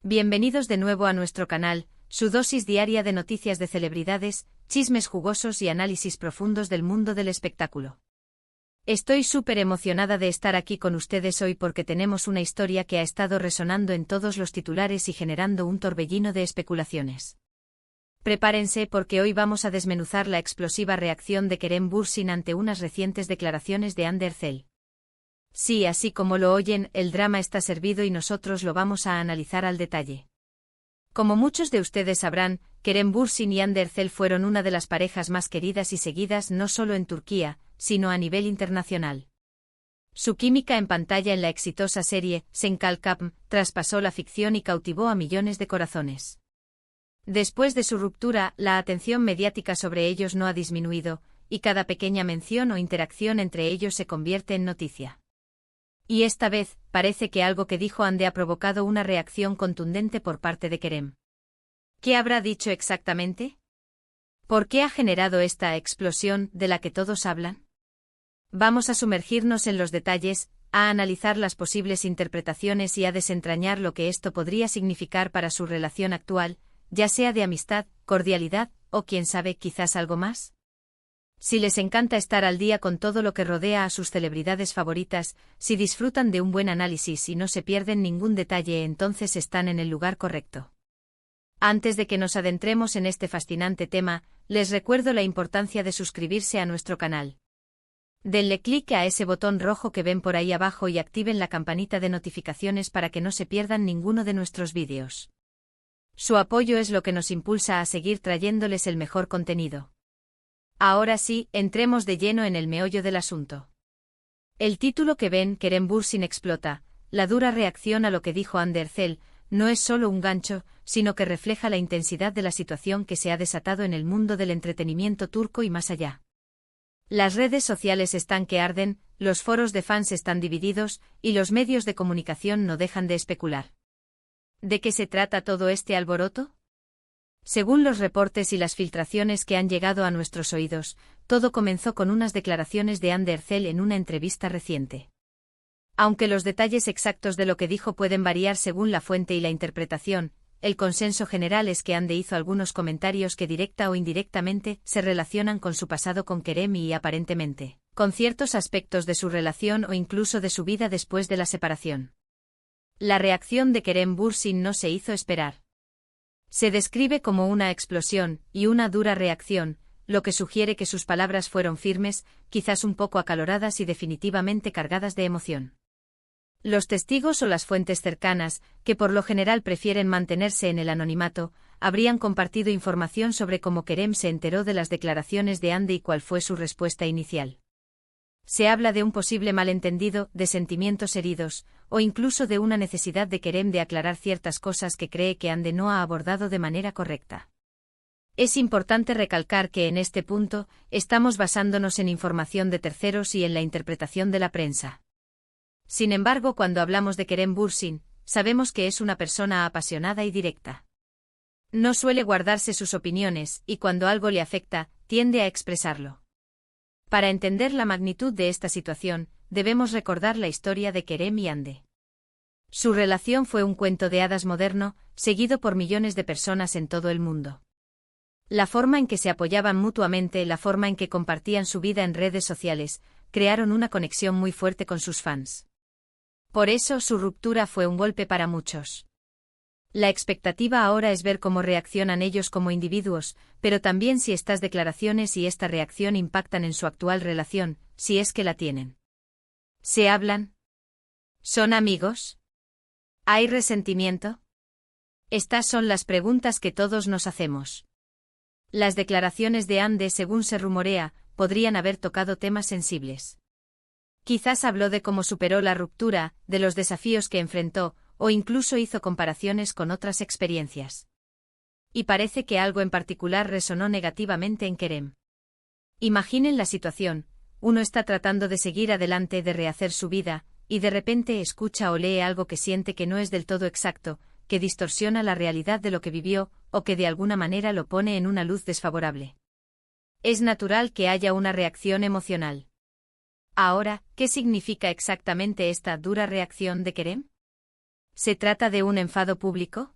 Bienvenidos de nuevo a nuestro canal, su dosis diaria de noticias de celebridades, chismes jugosos y análisis profundos del mundo del espectáculo. Estoy súper emocionada de estar aquí con ustedes hoy porque tenemos una historia que ha estado resonando en todos los titulares y generando un torbellino de especulaciones. Prepárense porque hoy vamos a desmenuzar la explosiva reacción de Kerem Bürsin ante unas recientes declaraciones de Hande Erçel. Sí, así como lo oyen, el drama está servido y nosotros lo vamos a analizar al detalle. Como muchos de ustedes sabrán, Kerem Bürsin y Hande Erçel fueron una de las parejas más queridas y seguidas no solo en Turquía, sino a nivel internacional. Su química en pantalla en la exitosa serie Sen Kalkam traspasó la ficción y cautivó a millones de corazones. Después de su ruptura, la atención mediática sobre ellos no ha disminuido, y cada pequeña mención o interacción entre ellos se convierte en noticia. Y esta vez, parece que algo que dijo Hande ha provocado una reacción contundente por parte de Kerem. ¿Qué habrá dicho exactamente? ¿Por qué ha generado esta explosión de la que todos hablan? Vamos a sumergirnos en los detalles, a analizar las posibles interpretaciones y a desentrañar lo que esto podría significar para su relación actual, ya sea de amistad, cordialidad, o quién sabe, quizás algo más. Si les encanta estar al día con todo lo que rodea a sus celebridades favoritas, si disfrutan de un buen análisis y no se pierden ningún detalle, entonces están en el lugar correcto. Antes de que nos adentremos en este fascinante tema, les recuerdo la importancia de suscribirse a nuestro canal. Denle clic a ese botón rojo que ven por ahí abajo y activen la campanita de notificaciones para que no se pierdan ninguno de nuestros vídeos. Su apoyo es lo que nos impulsa a seguir trayéndoles el mejor contenido. Ahora sí, entremos de lleno en el meollo del asunto. El título que ven, Kerem Bürsin explota, la dura reacción a lo que dijo Hande Erçel, no es solo un gancho, sino que refleja la intensidad de la situación que se ha desatado en el mundo del entretenimiento turco y más allá. Las redes sociales están que arden, los foros de fans están divididos, y los medios de comunicación no dejan de especular. ¿De qué se trata todo este alboroto? Según los reportes y las filtraciones que han llegado a nuestros oídos, todo comenzó con unas declaraciones de Hande Erçel en una entrevista reciente. Aunque los detalles exactos de lo que dijo pueden variar según la fuente y la interpretación, el consenso general es que Hande hizo algunos comentarios que directa o indirectamente se relacionan con su pasado con Kerem y aparentemente, con ciertos aspectos de su relación o incluso de su vida después de la separación. La reacción de Kerem Bürsin no se hizo esperar. Se describe como una explosión y una dura reacción, lo que sugiere que sus palabras fueron firmes, quizás un poco acaloradas y definitivamente cargadas de emoción. Los testigos o las fuentes cercanas, que por lo general prefieren mantenerse en el anonimato, habrían compartido información sobre cómo Kerem se enteró de las declaraciones de Hande y cuál fue su respuesta inicial. Se habla de un posible malentendido, de sentimientos heridos, o incluso de una necesidad de Kerem de aclarar ciertas cosas que cree que Hande no ha abordado de manera correcta. Es importante recalcar que en este punto, estamos basándonos en información de terceros y en la interpretación de la prensa. Sin embargo, cuando hablamos de Kerem Bürsin, sabemos que es una persona apasionada y directa. No suele guardarse sus opiniones, y cuando algo le afecta, tiende a expresarlo. Para entender la magnitud de esta situación, debemos recordar la historia de Kerem y Hande. Su relación fue un cuento de hadas moderno, seguido por millones de personas en todo el mundo. La forma en que se apoyaban mutuamente, la forma en que compartían su vida en redes sociales, crearon una conexión muy fuerte con sus fans. Por eso su ruptura fue un golpe para muchos. La expectativa ahora es ver cómo reaccionan ellos como individuos, pero también si estas declaraciones y esta reacción impactan en su actual relación, si es que la tienen. ¿Se hablan? ¿Son amigos? ¿Hay resentimiento? Estas son las preguntas que todos nos hacemos. Las declaraciones de Hande, según se rumorea, podrían haber tocado temas sensibles. Quizás habló de cómo superó la ruptura, de los desafíos que enfrentó, o incluso hizo comparaciones con otras experiencias. Y parece que algo en particular resonó negativamente en Kerem. Imaginen la situación, uno está tratando de seguir adelante, de rehacer su vida, y de repente escucha o lee algo que siente que no es del todo exacto, que distorsiona la realidad de lo que vivió, o que de alguna manera lo pone en una luz desfavorable. Es natural que haya una reacción emocional. Ahora, ¿qué significa exactamente esta dura reacción de Kerem? ¿Se trata de un enfado público?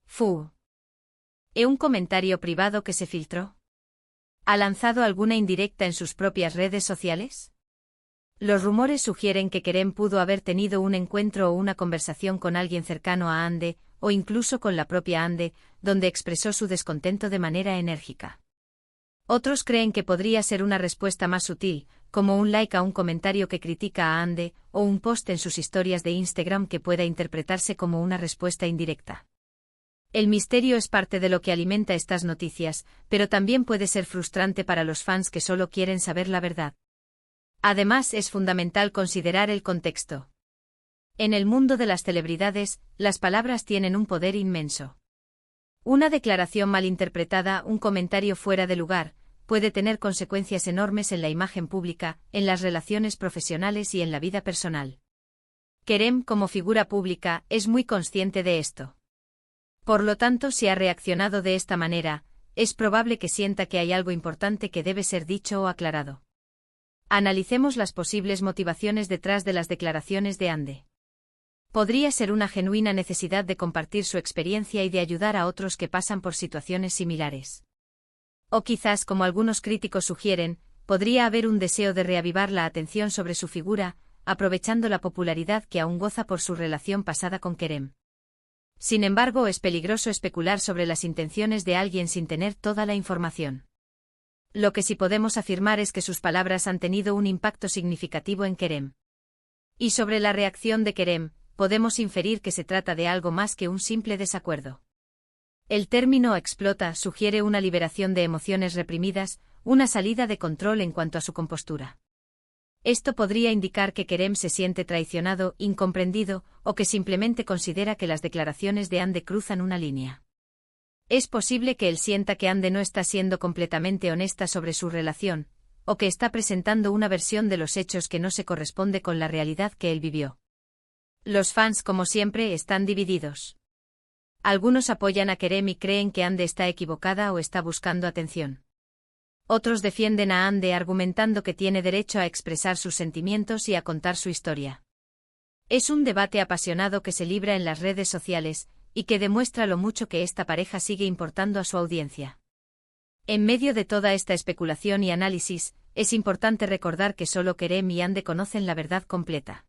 Fu. ¿Es un comentario privado que se filtró? ¿Ha lanzado alguna indirecta en sus propias redes sociales? Los rumores sugieren que Kerem pudo haber tenido un encuentro o una conversación con alguien cercano a Ande, o incluso con la propia Ande, donde expresó su descontento de manera enérgica. Otros creen que podría ser una respuesta más sutil, como un like a un comentario que critica a Ande, o un post en sus historias de Instagram que pueda interpretarse como una respuesta indirecta. El misterio es parte de lo que alimenta estas noticias, pero también puede ser frustrante para los fans que solo quieren saber la verdad. Además, es fundamental considerar el contexto. En el mundo de las celebridades, las palabras tienen un poder inmenso. Una declaración malinterpretada, un comentario fuera de lugar, puede tener consecuencias enormes en la imagen pública, en las relaciones profesionales y en la vida personal. Kerem, como figura pública, es muy consciente de esto. Por lo tanto, si ha reaccionado de esta manera, es probable que sienta que hay algo importante que debe ser dicho o aclarado. Analicemos las posibles motivaciones detrás de las declaraciones de Ande. Podría ser una genuina necesidad de compartir su experiencia y de ayudar a otros que pasan por situaciones similares. O quizás, como algunos críticos sugieren, podría haber un deseo de reavivar la atención sobre su figura, aprovechando la popularidad que aún goza por su relación pasada con Kerem. Sin embargo, es peligroso especular sobre las intenciones de alguien sin tener toda la información. Lo que sí podemos afirmar es que sus palabras han tenido un impacto significativo en Kerem. Y sobre la reacción de Kerem, podemos inferir que se trata de algo más que un simple desacuerdo. El término explota sugiere una liberación de emociones reprimidas, una salida de control en cuanto a su compostura. Esto podría indicar que Kerem se siente traicionado, incomprendido, o que simplemente considera que las declaraciones de Ande cruzan una línea. Es posible que él sienta que Ande no está siendo completamente honesta sobre su relación, o que está presentando una versión de los hechos que no se corresponde con la realidad que él vivió. Los fans, como siempre, están divididos. Algunos apoyan a Kerem y creen que Ande está equivocada o está buscando atención. Otros defienden a Ande argumentando que tiene derecho a expresar sus sentimientos y a contar su historia. Es un debate apasionado que se libra en las redes sociales, y que demuestra lo mucho que esta pareja sigue importando a su audiencia. En medio de toda esta especulación y análisis, es importante recordar que solo Kerem y Ande conocen la verdad completa.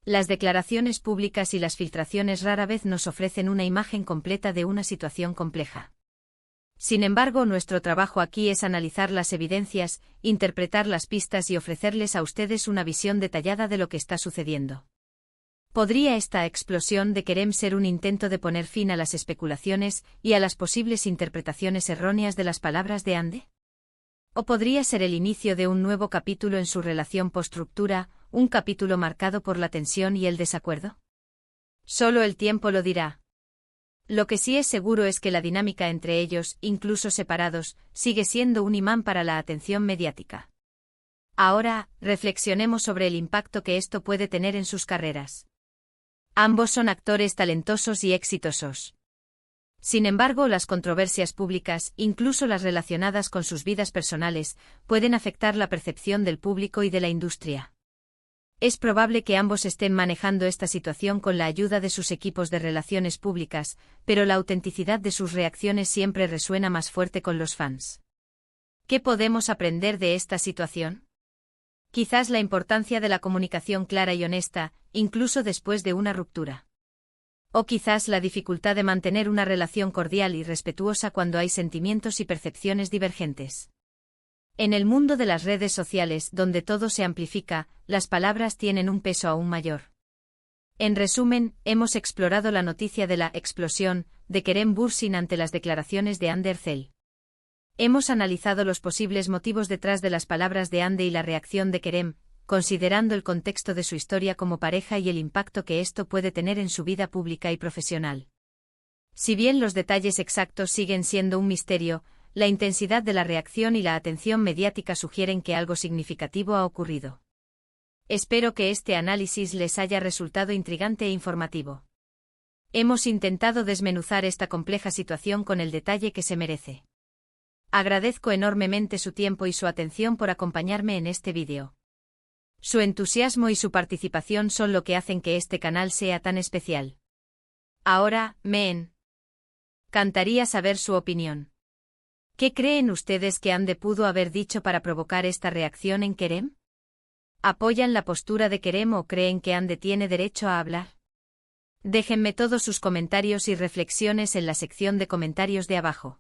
Las declaraciones públicas y las filtraciones rara vez nos ofrecen una imagen completa de una situación compleja. Sin embargo, nuestro trabajo aquí es analizar las evidencias, interpretar las pistas y ofrecerles a ustedes una visión detallada de lo que está sucediendo. ¿Podría esta explosión de Kerem ser un intento de poner fin a las especulaciones y a las posibles interpretaciones erróneas de las palabras de Ande? ¿O podría ser el inicio de un nuevo capítulo en su relación post-ruptura, un capítulo marcado por la tensión y el desacuerdo? Solo el tiempo lo dirá. Lo que sí es seguro es que la dinámica entre ellos, incluso separados, sigue siendo un imán para la atención mediática. Ahora, reflexionemos sobre el impacto que esto puede tener en sus carreras. Ambos son actores talentosos y exitosos. Sin embargo, las controversias públicas, incluso las relacionadas con sus vidas personales, pueden afectar la percepción del público y de la industria. Es probable que ambos estén manejando esta situación con la ayuda de sus equipos de relaciones públicas, pero la autenticidad de sus reacciones siempre resuena más fuerte con los fans. ¿Qué podemos aprender de esta situación? Quizás la importancia de la comunicación clara y honesta, incluso después de una ruptura. O quizás la dificultad de mantener una relación cordial y respetuosa cuando hay sentimientos y percepciones divergentes. En el mundo de las redes sociales, donde todo se amplifica, las palabras tienen un peso aún mayor. En resumen, hemos explorado la noticia de la explosión de Kerem Bürsin ante las declaraciones de Ande Erçel. Hemos analizado los posibles motivos detrás de las palabras de Ande y la reacción de Kerem, considerando el contexto de su historia como pareja y el impacto que esto puede tener en su vida pública y profesional. Si bien los detalles exactos siguen siendo un misterio, la intensidad de la reacción y la atención mediática sugieren que algo significativo ha ocurrido. Espero que este análisis les haya resultado intrigante e informativo. Hemos intentado desmenuzar esta compleja situación con el detalle que se merece. Agradezco enormemente su tiempo y su atención por acompañarme en este vídeo. Su entusiasmo y su participación son lo que hacen que este canal sea tan especial. Ahora, me encantaría saber su opinión. ¿Qué creen ustedes que Ande pudo haber dicho para provocar esta reacción en Kerem? ¿Apoyan la postura de Kerem o creen que Ande tiene derecho a hablar? Déjenme todos sus comentarios y reflexiones en la sección de comentarios de abajo.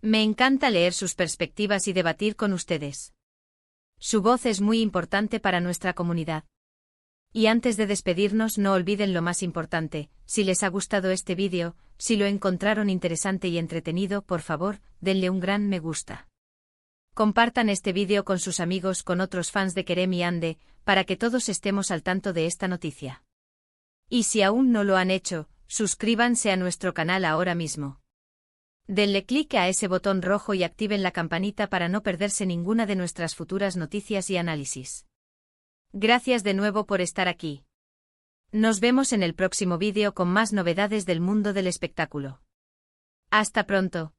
Me encanta leer sus perspectivas y debatir con ustedes. Su voz es muy importante para nuestra comunidad. Y antes de despedirnos, no olviden lo más importante: si les ha gustado este vídeo, si lo encontraron interesante y entretenido, por favor, denle un gran me gusta. Compartan este vídeo con sus amigos, con otros fans de Kerem y Ande, para que todos estemos al tanto de esta noticia. Y si aún no lo han hecho, suscríbanse a nuestro canal ahora mismo. Denle clic a ese botón rojo y activen la campanita para no perderse ninguna de nuestras futuras noticias y análisis. Gracias de nuevo por estar aquí. Nos vemos en el próximo vídeo con más novedades del mundo del espectáculo. Hasta pronto.